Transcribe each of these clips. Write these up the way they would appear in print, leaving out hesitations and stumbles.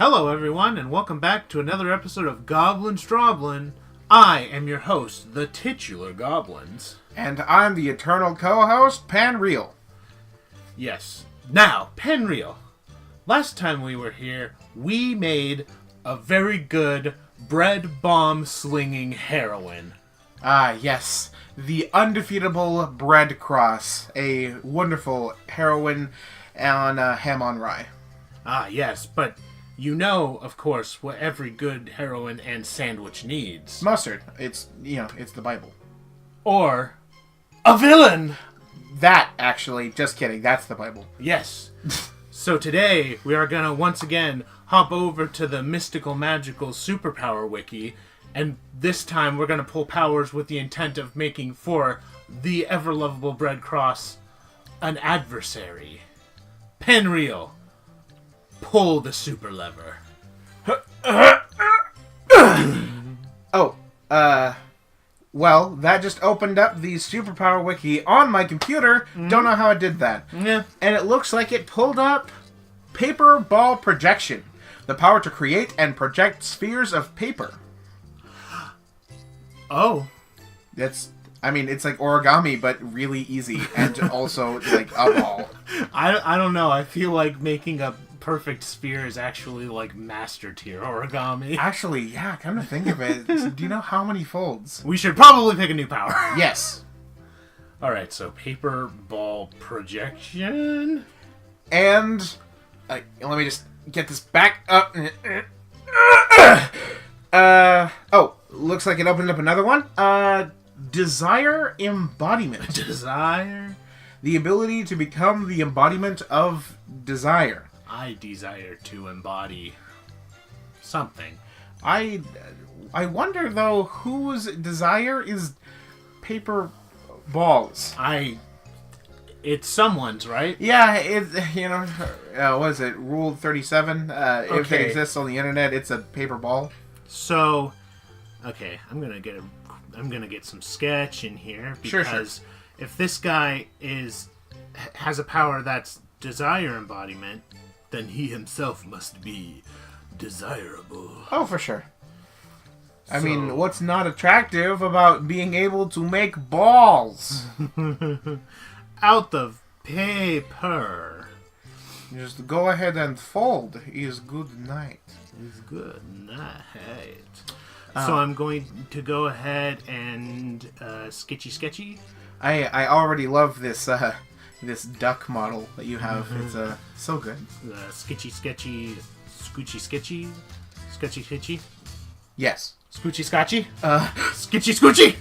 Hello everyone, and welcome back to another episode of Goblins Drawblin. I am your host, the titular Goblins. And I'm the eternal co-host, Panreal. Yes. Now, Panreal. Last time we were here, we made a very good bread bomb slinging heroine. Ah, yes. The undefeatable Bread Cross. A wonderful heroine on ham on rye. Ah, yes, but you know, of course, what every good heroine and sandwich needs. Mustard. It's the Bible. Or a villain! That, actually, just kidding, that's the Bible. Yes. So today, we are gonna once again hop over to the mystical magical superpower wiki, and this time we're gonna pull powers with the intent of making for the ever-lovable Bread Cross an adversary. Panreal, pull the super lever. Well, that just opened up the superpower wiki on my computer. Don't know how it did that. Yeah. And it looks like it pulled up paper ball projection. The power to create and project spheres of paper. Oh. It's like origami, but really easy. And also, like, a ball. I don't know. I feel like making a perfect sphere is actually like master tier origami. Actually, yeah, come to think of it, do you know how many folds? We should probably pick a new power. Yes. Alright, so paper ball projection. And, let me just get this back up. Looks like it opened up another one. Desire embodiment. Desire? The ability to become the embodiment of desire. I desire to embody something. I wonder, though, whose desire is paper balls? It's someone's, right? Yeah, what is it? Rule 37? If it exists on the internet, it's a paper ball. So, okay, I'm gonna get some sketch in here because if this guy has a power that's desire embodiment, then he himself must be desirable. Oh, for sure. I mean, what's not attractive about being able to make balls? Out of paper. Just go ahead and fold. Is good night. Is good night. So I'm going to go ahead and sketchy. I already love this this duck model that you have. It's so good. Sketchy, scotchy. Yes. Scoochie scotchy. Sketchy scoochy.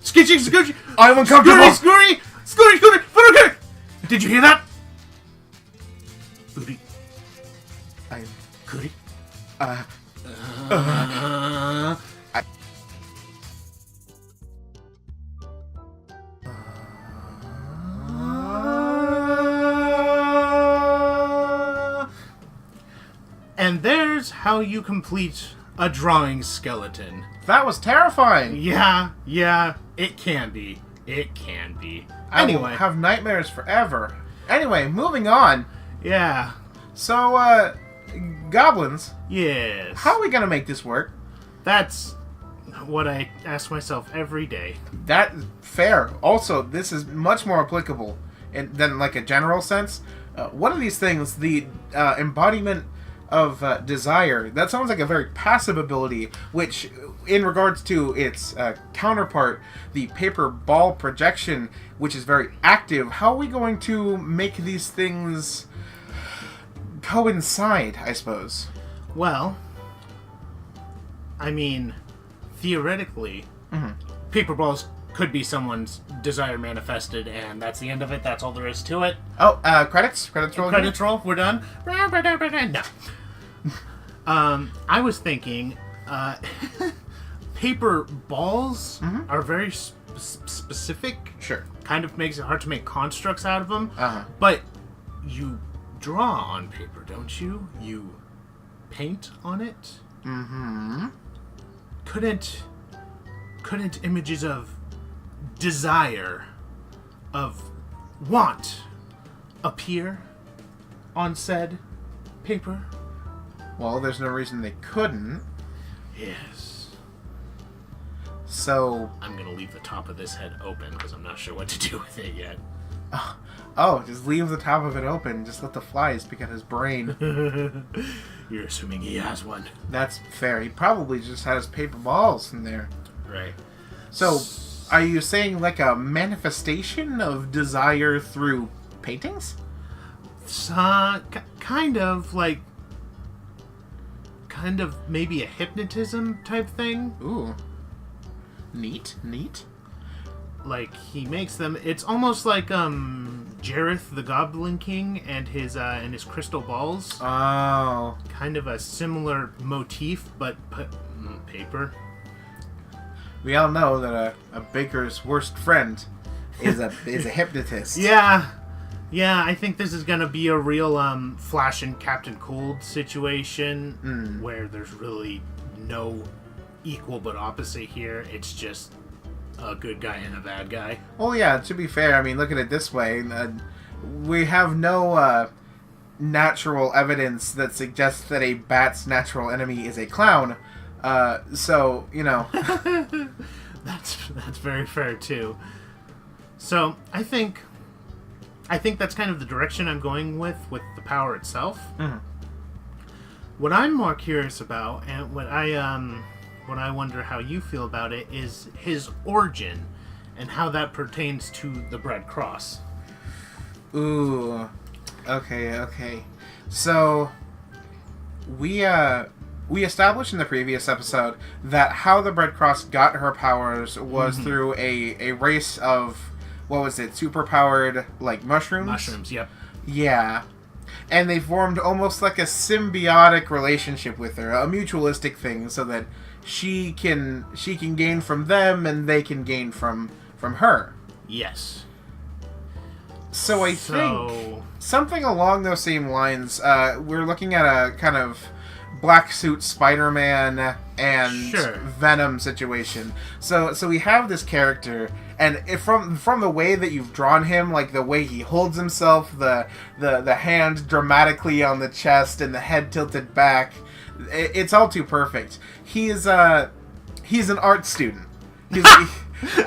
Sketchy scoochy. I'm uncomfortable. Scooty. Did you hear that? Booty. I'm Cootie. And there's how you complete a drawing skeleton. That was terrifying. Yeah, it can be. I will have nightmares forever. Anyway, moving on. Yeah. So, goblins. Yes. How are we gonna make this work? That's what I ask myself every day. That's fair. Also, this is much more applicable than like a general sense. One of these things, the embodiment of desire, that sounds like a very passive ability, which in regards to its counterpart, the paper ball projection, which is very active, how are we going to make these things coincide, I suppose? Well, I mean, theoretically, paper balls could be someone's desire manifested, and that's the end of it. That's all there is to it. Oh, credits roll. Credits roll. We're done. No. I was thinking, paper balls are very specific. Sure. Kind of makes it hard to make constructs out of them. But you draw on paper, don't you? You paint on it. Couldn't images of desire, of want, appear on said paper? Well, there's no reason they couldn't. Yes. So... I'm going to leave the top of this head open because I'm not sure what to do with it yet. Oh, just leave the top of it open. Just let the flies pick at his brain. You're assuming he has one. That's fair. He probably just has paper balls in there. Right. So, are you saying like a manifestation of desire through paintings? Kind of maybe a hypnotism type thing. Ooh. Neat. Like, he makes them... It's almost like, Jareth the Goblin King and his crystal balls. Oh. Kind of a similar motif, but paper. We all know that a baker's worst friend is a hypnotist. Yeah, I think this is gonna be a real Flash and Captain Cold situation where there's really no equal but opposite here. It's just a good guy and a bad guy. Oh yeah, to be fair, I mean, look at it this way. We have no natural evidence that suggests that a bat's natural enemy is a clown. So, you know. That's very fair, too. So, I think that's kind of the direction I'm going with the power itself. Mm-hmm. What I'm more curious about, and what I wonder how you feel about it, is his origin and how that pertains to the Bread Cross. Ooh. Okay. So, we established in the previous episode that how the Bread Cross got her powers was through a race of, what was it, superpowered, like, mushrooms? Mushrooms, yep. Yeah. And they formed almost like a symbiotic relationship with her, a mutualistic thing, so that she can gain from them and they can gain from her. Yes. So I think something along those same lines, we're looking at a kind of black suit Spider-Man and Venom situation. So we have this character, and from the way that you've drawn him, like the way he holds himself, the hand dramatically on the chest and the head tilted back, it's all too perfect. He's an art student.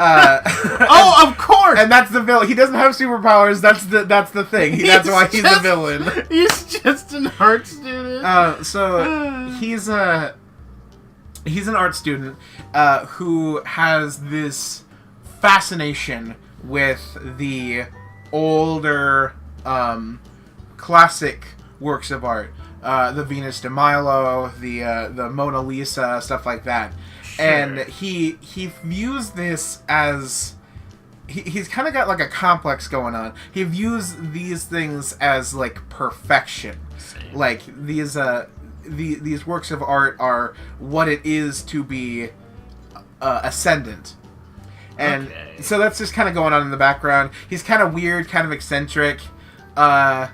Oh, of course! And that's the villain. He doesn't have superpowers. That's the thing. That's why he's the villain. He's just an art student. So he's an art student who has this fascination with the older classic works of art, the Venus de Milo, the Mona Lisa, stuff like that. Sure. And he views this as he's kind of got like a complex going on. He views these things as like perfection. Same. Like these works of art are what it is to be ascendant. And so that's just kind of going on in the background. He's kind of weird, kind of eccentric. And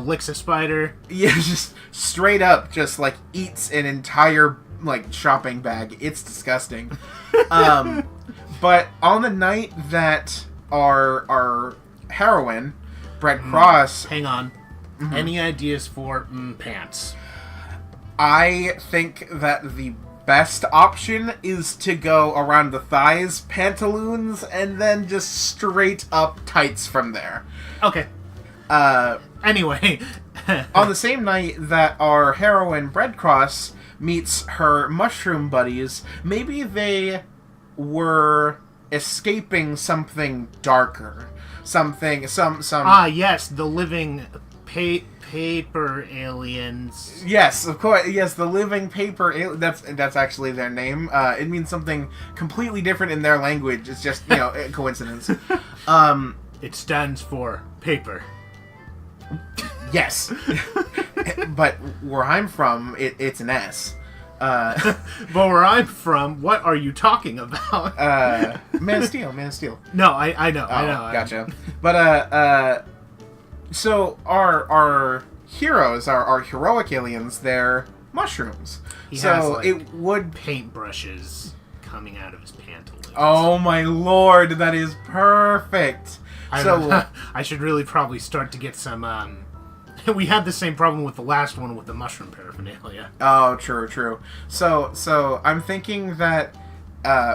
licks a spider. Yeah, just straight up just like eats an entire like shopping bag. It's disgusting. But on the night that our heroine, Brett Cross... Hang on. Mm-hmm. Any ideas for pants? I think that the best option is to go around the thighs, pantaloons, and then just straight up tights from there. Okay. Anyway. On the same night that our heroine, Bread Cross, meets her mushroom buddies, maybe they were escaping something darker. Some yes, the living paper aliens. Yes, of course. Yes, the living paper that's actually their name. It means something completely different in their language. It's just, a coincidence. It stands for paper. Yes. But where I'm from, it's an S. But where I'm from, what are you talking about? Man of Steel. No, I know. Gotcha. But, so our heroes, our heroic aliens, they're mushrooms. He so has, like, it would... paintbrushes coming out of his pantaloons. Oh my lord, that is perfect. I should really probably start to get some We had the same problem with the last one with the mushroom paraphernalia. Oh, true. So I'm thinking that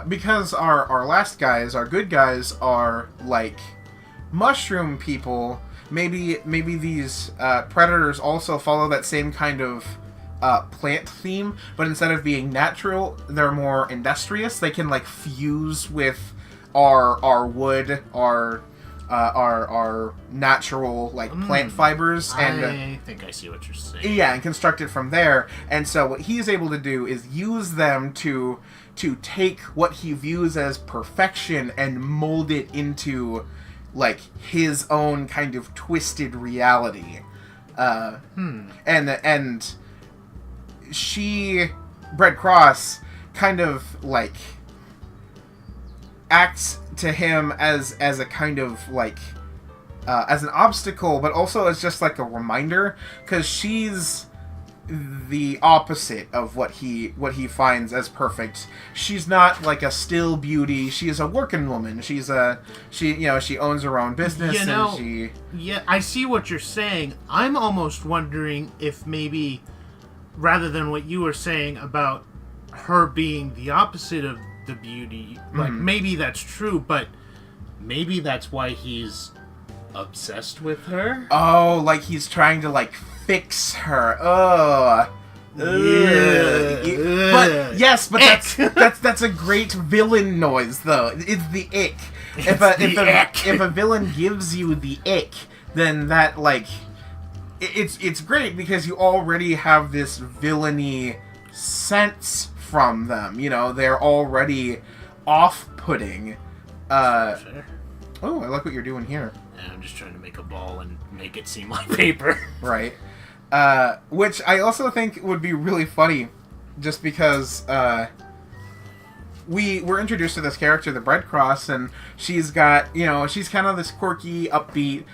because our last guys, our good guys, are like mushroom people. Maybe these predators also follow that same kind of plant theme, but instead of being natural, they're more industrious. They can like fuse with our wood, our natural like plant fibers, and I think I see what you're saying. yeah, and construct it from there. And so what he's able to do is use them to take what he views as perfection and mold it into like his own kind of twisted reality. And she, Bread Cross, kind of like acts to him as a kind of like as an obstacle, but also as just like a reminder, because she's the opposite of what he finds as perfect. She's not like a still beauty. She is a working woman. She owns her own business, and she... Yeah, I see what you're saying. I'm almost wondering if maybe, rather than what you were saying about her being the opposite of the beauty, like maybe that's true, but maybe that's why he's obsessed with her. Oh, like he's trying to like fix her. Oh. But yes, but that's a great villain noise though. It's the ick. If a villain gives you the ick, then that like it's great because you already have this villainy sense from them. You know, they're already off-putting. Oh, I like what you're doing here. Yeah, I'm just trying to make a ball and make it seem like paper. Right. Which I also think would be really funny, just because we were introduced to this character, the Bread Cross, and she's got, she's kind of this quirky, upbeat,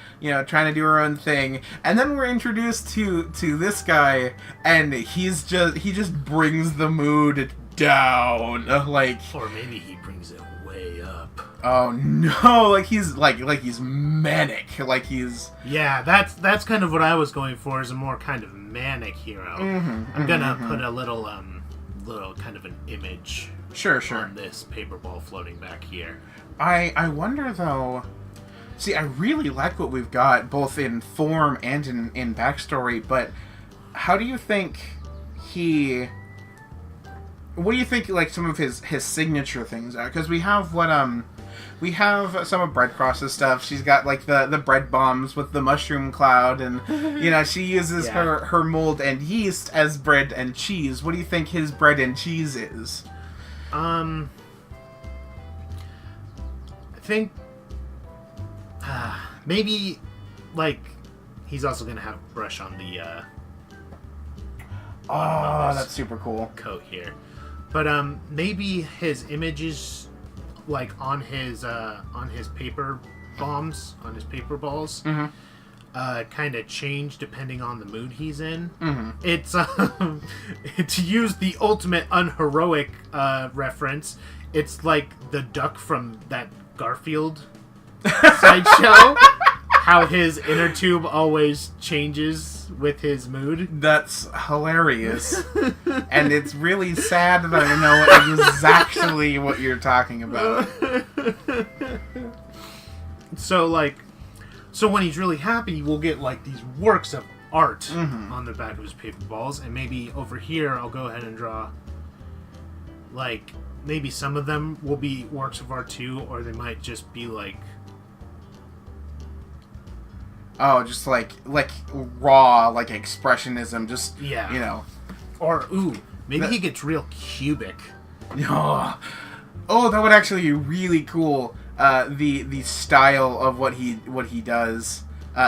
trying to do her own thing, and then we're introduced to this guy, and he just brings the mood down, like... Or maybe he brings it way up. Oh no, like he's manic, like he's... Yeah, that's kind of what I was going for, is a more kind of manic hero. I'm gonna put a little kind of an image on this paper ball floating back here. I wonder though, see, I really like what we've got, both in form and in backstory, but how do you think what do you think like some of his signature things are? Because we have we have some of Bread Cross's stuff. She's got like the bread bombs with the mushroom cloud, and she uses her mold and yeast as bread and cheese. What do you think his bread and cheese is? I think maybe like he's also gonna have brush on the that's super cool coat here, but maybe his images like on his paper bombs, on his paper balls, kind of change depending on the mood he's in. It's to use the ultimate unheroic reference, it's like the duck from that Garfield sideshow. How his inner tube always changes with his mood. That's hilarious. And it's really sad that I know exactly what you're talking about. So when he's really happy, we'll get like these works of art on the back of his paper balls, and maybe over here I'll go ahead and draw like maybe some of them will be works of art too, or they might just be like just like raw, like expressionism, just or maybe he gets real cubic. Oh, that would actually be really cool. The style of what he does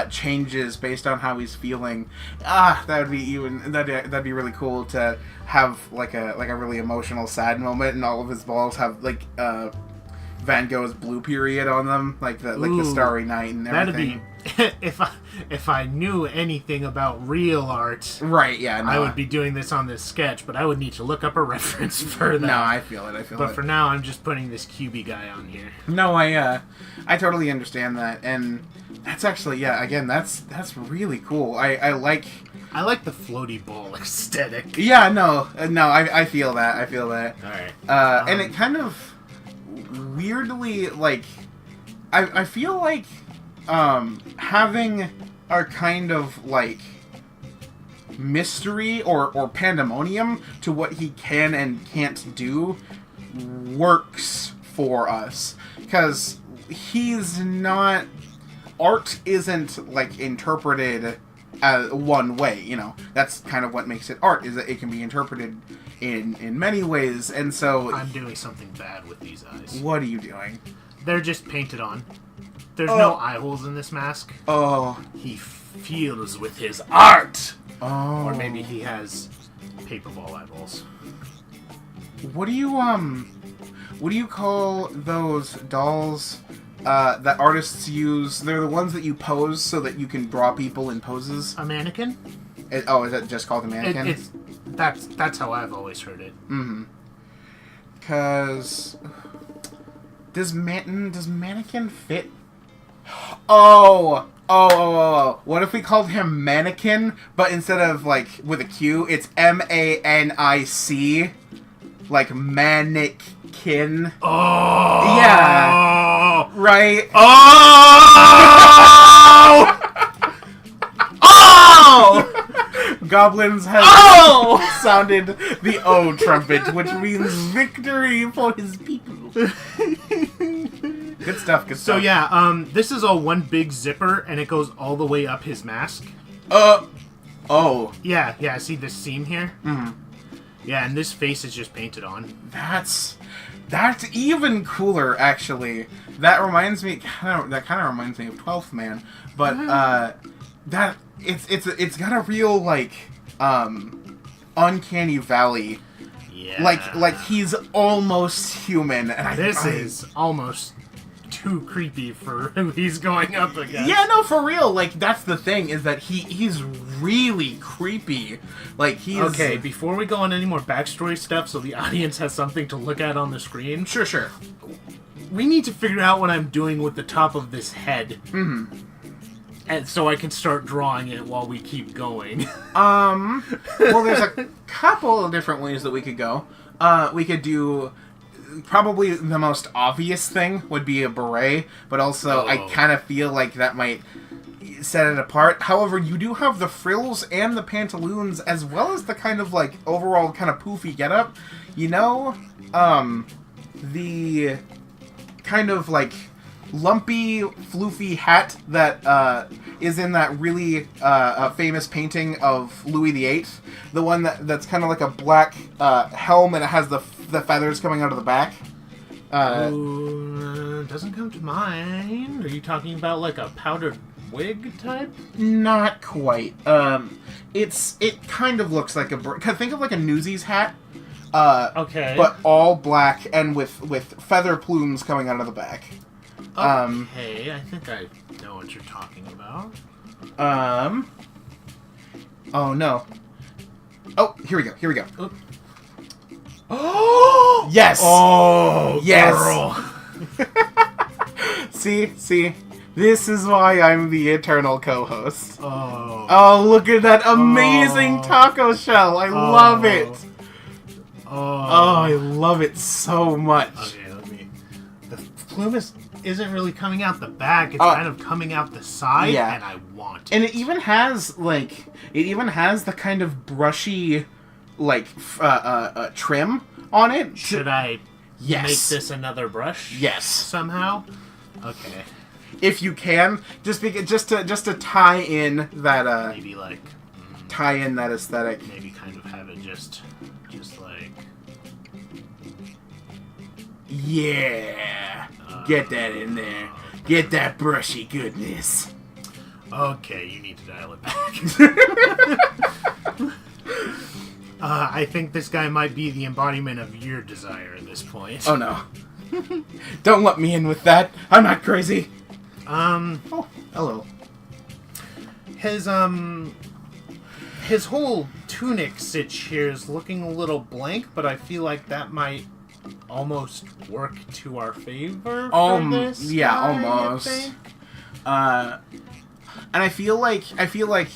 changes based on how he's feeling. That'd be really cool to have like a really emotional sad moment, and all of his balls have like Van Gogh's blue period on them, like the Starry Night and everything. if I knew anything about real art, Right, yeah, no. I would be doing this on this sketch, but I would need to look up a reference for that. No, I feel it, But for now, I'm just putting this QB guy on here. No, I totally understand that, and that's actually, yeah, again, that's really cool. I like the floaty ball aesthetic. Yeah, no, I feel that. Alright. And it kind of weirdly, like, I feel like having a kind of, like, mystery or pandemonium to what he can and can't do works for us. Because he's not... Art isn't, like, interpreted one way, you know. That's kind of what makes it art, is that it can be interpreted in many ways, and so... I'm doing something bad with these eyes. What are you doing? They're just painted on. There's no eye holes in this mask. Oh. He feels with his art! Oh. Or maybe he has paperball eyeballs. What do you call those dolls that artists use? They're the ones that you pose so that you can draw people in poses. A mannequin? Is that just called a mannequin? That's how I've always heard it. Mm-hmm. Because does mannequin fit? Oh. What if we called him Mannequin, but instead of, like, with a Q, it's MANIC, like mannequin. Oh! Yeah. Right? Oh! Oh! Goblins have sounded the O trumpet, which means victory for his people. Good stuff, good stuff. So yeah, this is all one big zipper, and it goes all the way up his mask. Oh. Yeah, see this seam here? Mm-hmm. Yeah, and this face is just painted on. That's even cooler, actually. That reminds me, that kind of reminds me of 12th Man, but that it's got a real, like, uncanny valley. Yeah. Like he's almost human, and this is almost too creepy for who he's going up against. Yeah, no, for real. Like, that's the thing, is that he's really creepy. Like, he's... Okay, before we go on any more backstory stuff so the audience has something to look at on the screen... Sure. We need to figure out what I'm doing with the top of this head. Mm-hmm. And so I can start drawing it while we keep going. Well, there's a couple of different ways that we could go. We could do... Probably the most obvious thing would be a beret, but also I kind of feel like that might set it apart. However, you do have the frills and the pantaloons, as well as the kind of, like, overall kind of poofy getup. You know, the kind of, like, lumpy, floofy hat that is in that really famous painting of Louis VIII. The one that's kind of like a black helm, and it has the feathers coming out of the back. Doesn't come to mind. Are you talking about like a powdered wig type? Not quite. It kind of looks like think of like a Newsies hat. Okay. But all black and with feather plumes coming out of the back. Okay, I think I know what you're talking about. Oh no. Oh, here we go. Oop. Oh! Yes! Oh, yes! Girl. See? This is why I'm the eternal co-host. Oh, look at that amazing taco shell. I love it. Oh, I love it so much. Okay, the plume isn't really coming out the back. It's kind of coming out the side, yeah. and I want it. And it even has, like, the kind of brushy, like, trim on it. Should I Yes. make this another brush? Yes. Somehow? Okay. If you can, just to tie in that Maybe like... tie in that aesthetic. Maybe kind of have it just like... Yeah. Get that in there. Get that brushy goodness. Okay, you need to dial it back. I think this guy might be the embodiment of your desire at this point. Oh no. Don't let me in with that. I'm not crazy. Oh, hello. his whole tunic sitch here is looking a little blank, but I feel like that might almost work to our favor for this yeah, guy, almost. you think? And I feel like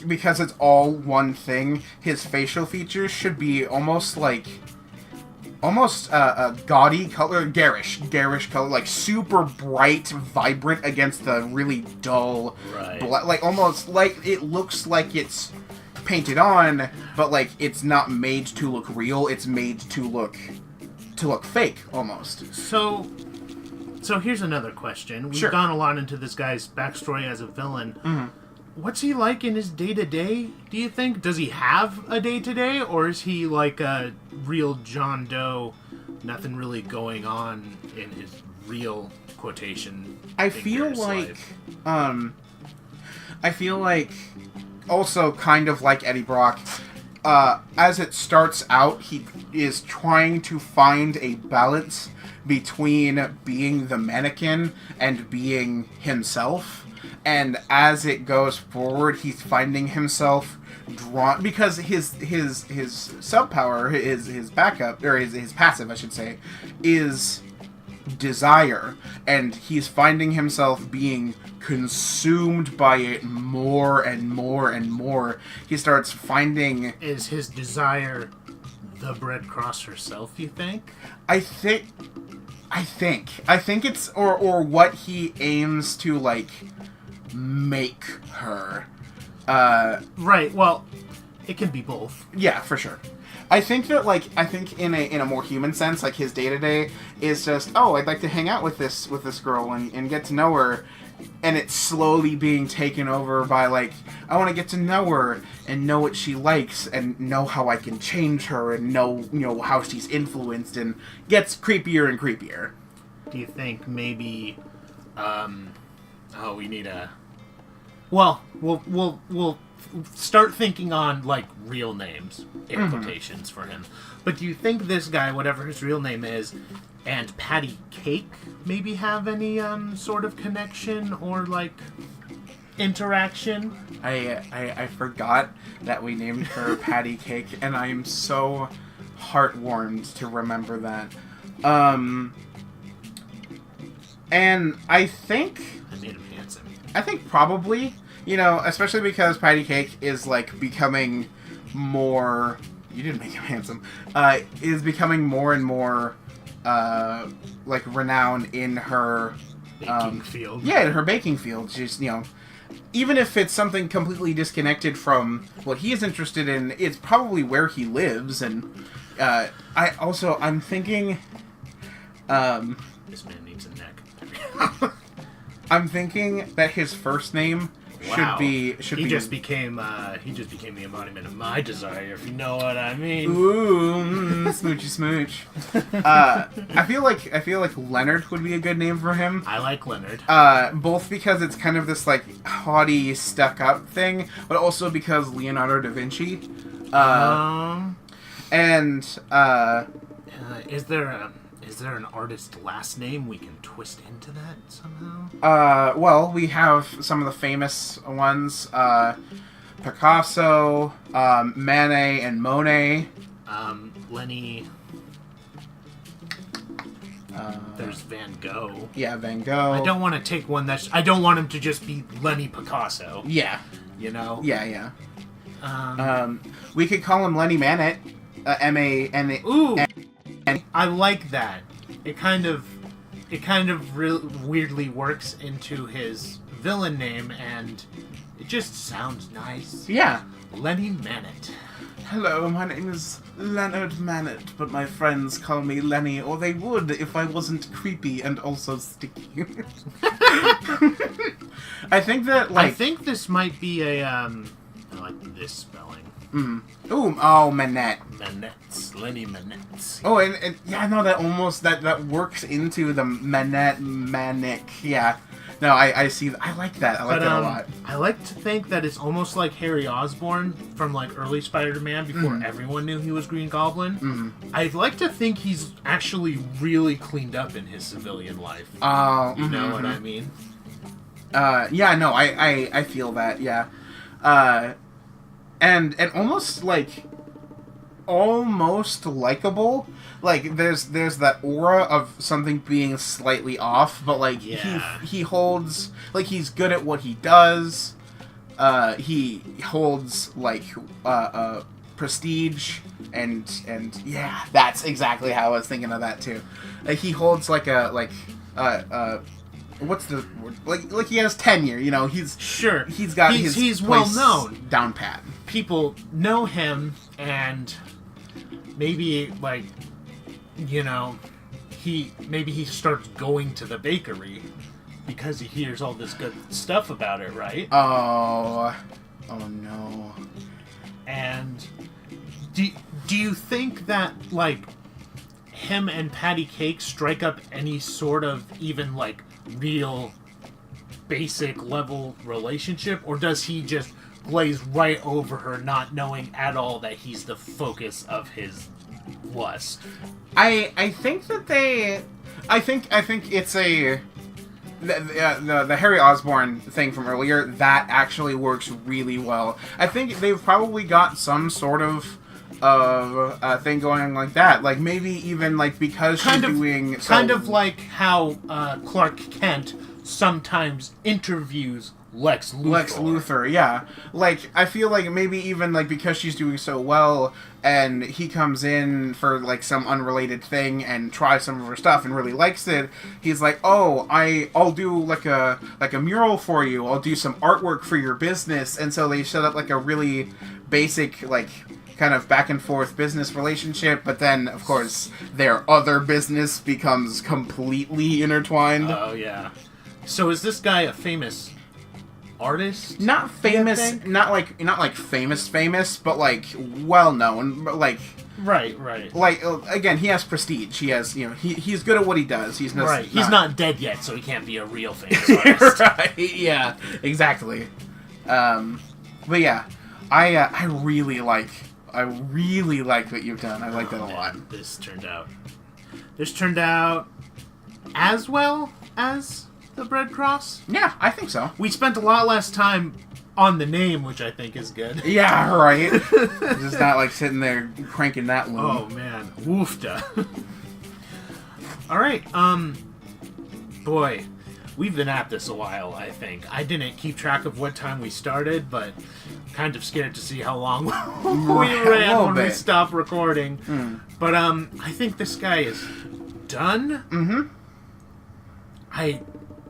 because it's all one thing, his facial features should be almost a gaudy color, garish color, like super bright, vibrant against the really dull, right? Like almost like it looks like it's painted on, but like it's not made to look real. It's made to look fake almost. So here's another question. We've gone a lot into this guy's backstory as a villain. Mm-hmm. What's he like in his day-to-day, do you think? Does he have a day-to-day, or is he like a real John Doe, nothing really going on in his real quotation? I feel like also kind of like Eddie Brock, as it starts out, he is trying to find a balance between being the mannequin and being himself. And as it goes forward, he's finding himself drawn, because his sub power, his backup, or his passive, I should say, is desire, and he's finding himself being consumed by it more and more and more. He starts finding... Is his desire the Bread Cross herself, you think? I think it's or what he aims to like make her. Right. Well, it can be both. Yeah, for sure. I think in a more human sense, like his day to day is just, oh, I'd like to hang out with this girl and get to know her, and it's slowly being taken over by like, I want to get to know her and know what she likes and know how I can change her and know how she's influenced, and gets creepier and creepier. Do you think maybe we need a... Well, we'll start thinking on, like, real names, implications for him. But do you think this guy, whatever his real name is, and Patty Cake maybe have any sort of connection or, like, interaction? I forgot that we named her Patty Cake, and I am so heartwarmed to remember that. And I think... I made him handsome. I think probably, especially because Patty Cake is, like, becoming more... You didn't make him handsome. Is becoming more and more, like, renowned in her... Baking field. Yeah, in her baking field. She's, even if it's something completely disconnected from what he is interested in, it's probably where he lives, and I'm thinking... This man needs a neck. I'm thinking that his first name should be. He just became the embodiment of my desire, if you know what I mean. Ooh, smoochy smooch. I feel like Leonard would be a good name for him. I like Leonard. Both because it's kind of this like haughty, stuck-up thing, but also because Leonardo da Vinci. Is there an artist last name we can twist into that somehow? Well, we have some of the famous ones, Picasso, Manet, and Monet. Lenny. There's Van Gogh. Yeah, Van Gogh. I don't want to take one I don't want him to just be Lenny Picasso. Yeah. Yeah. We could call him Lenny Manet. M-A-N-A. Ooh! I like that. It kind of weirdly works into his villain name, and it just sounds nice. Yeah. Lenny Manet. Hello, my name is Leonard Manet, but my friends call me Lenny, or they would if I wasn't creepy and also sticky. I think this might be a, I like this spelling. Manet. Manets. Lenny Manets. Oh, and yeah, no, that works into the Manet, Manic, yeah. No, I see, I like that. I like that a lot. I like to think that it's almost like Harry Osborn from, like, early Spider-Man before everyone knew he was Green Goblin. I'd like to think he's actually really cleaned up in his civilian life. You know what I mean? Yeah, no, I feel that, yeah. And almost almost likable. Like there's that aura of something being slightly off, but like he holds, like, he's good at what he does. He holds like prestige and yeah, that's exactly how I was thinking of that too. He holds like what's the word? Like he has tenure, you know. He's got he's well known, down pat. People know him, and maybe, like, you know, he starts going to the bakery because he hears all this good stuff about it, right? Oh no. And do you think that, like, him and Patty Cake strike up any sort of even, like, real basic level relationship, or does he just glaze right over her, not knowing at all that he's the focus of his lust? I think that I think it's the Harry Osborn thing from earlier that actually works really well. I think they've probably got some sort of thing going like that, like maybe even like because she's doing kind of like how Clark Kent sometimes interviews Lex Luthor, yeah. Like, I feel like maybe even, like, because she's doing so well, and he comes in for, like, some unrelated thing and tries some of her stuff and really likes it, he's like, oh, I'll do, like a mural for you, I'll do some artwork for your business, and so they set up, like, a really basic, like, kind of back and forth business relationship, but then, of course, their other business becomes completely intertwined. Oh, yeah. So is this guy a famous artist? Not famous, not like famous, but like well known, but like right. Like again, he has prestige. He has, you know, he's good at what he does. He's He's not dead yet, so he can't be a real famous artist. Right? Yeah, exactly. But yeah, I really like what you've done. I like that a lot. This turned out as well as the Bread Cross? Yeah, I think so. We spent a lot less time on the name, which I think is good. Yeah, right. Just not like sitting there cranking that loom. Oh man, woofda. All right, boy, we've been at this a while. I think I didn't keep track of what time we started, but kind of scared to see how long we ran when we stopped recording. But I think this guy is done. Mm-hmm. I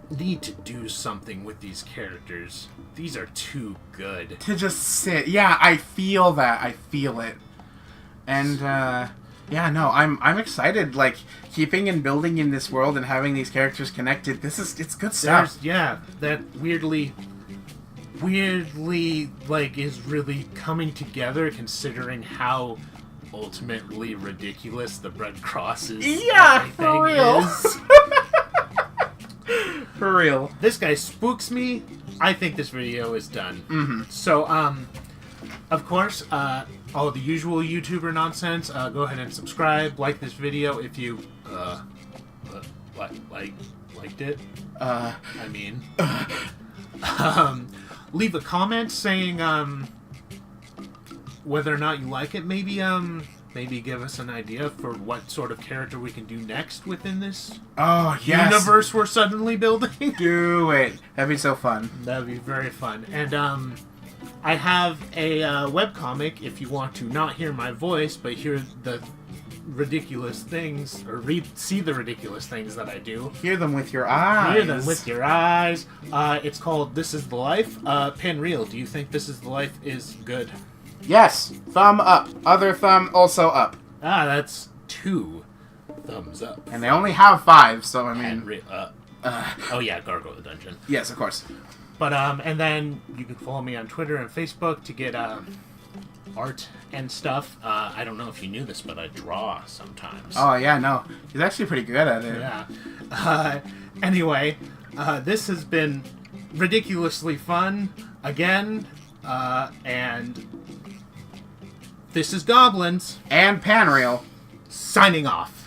need to do something with these characters. These are too good to just sit. Yeah, I feel that. I feel it. And yeah, no, I'm excited. Like, keeping and building in this world and having these characters connected. It's good stuff. That weirdly like is really coming together, considering how ultimately ridiculous the Red Cross is. Yeah, for real. For real. This guy spooks me. I think this video is done. Mm-hmm. So, of course, all the usual YouTuber nonsense. Go ahead and subscribe. Like this video if you, liked it. Leave a comment saying, whether or not you like it. Maybe give us an idea for what sort of character we can do next within this universe we're suddenly building. Do it. That'd be so fun. That'd be very fun. And I have a webcomic if you want to not hear my voice, but hear the ridiculous things, or see the ridiculous things that I do. Hear them with your eyes. Hear them with your eyes. It's called This Is the Life. Pinreal, do you think This Is the Life is good? Yes. Thumb up. Other thumb also up. That's 2 thumbs up. And they only have 5, so I mean... oh yeah, Gargoyle Dungeon. Yes, of course. But, and then you can follow me on Twitter and Facebook to get, art and stuff. I don't know if you knew this, but I draw sometimes. Oh, yeah, no. He's actually pretty good at it. Yeah. Anyway, this has been ridiculously fun again, and this is Goblins and Panreal signing off.